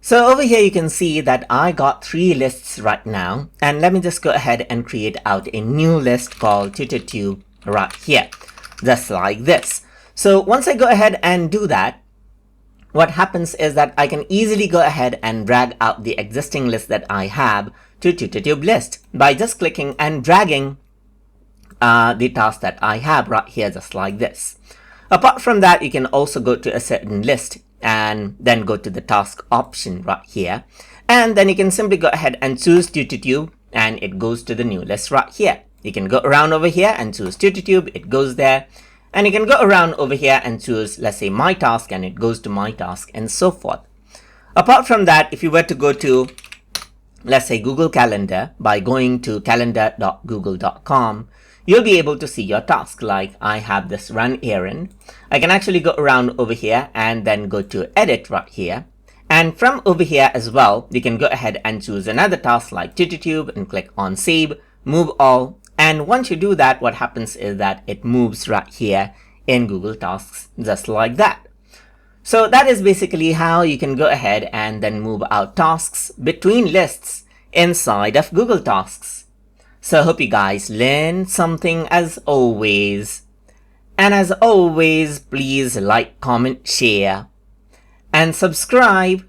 So over here you can see that I got 3 lists right now, and let me just go ahead and create out a new list called TutorTube right here, just like this. So once I go ahead and do that, what happens is that I can easily go ahead and drag out the existing list that I have to TutorTube list by just clicking and dragging the task that I have right here, just like this. Apart from that, you can also go to a certain list and then go to the task option right here, and then you can simply go ahead and choose TutorTube, and it goes to the new list right here. You can go around over here and choose TutorTube, it goes there, and you can go around over here and choose, let's say, my task, and it goes to my task, and so forth. Apart from that, if you were to go to, let's say, Google Calendar by going to calendar.google.com, you'll be able to see your task. Like I have this run errand. I can actually go around over here and then go to edit right here. And from over here as well, you can go ahead and choose another task like TutorTube and click on save, move all. And once you do that, what happens is that it moves right here in Google Tasks, just like that. So that is basically how you can go ahead and then move out tasks between lists inside of Google Tasks. So I hope you guys learned something as always. And as always, please like, comment, share, and subscribe.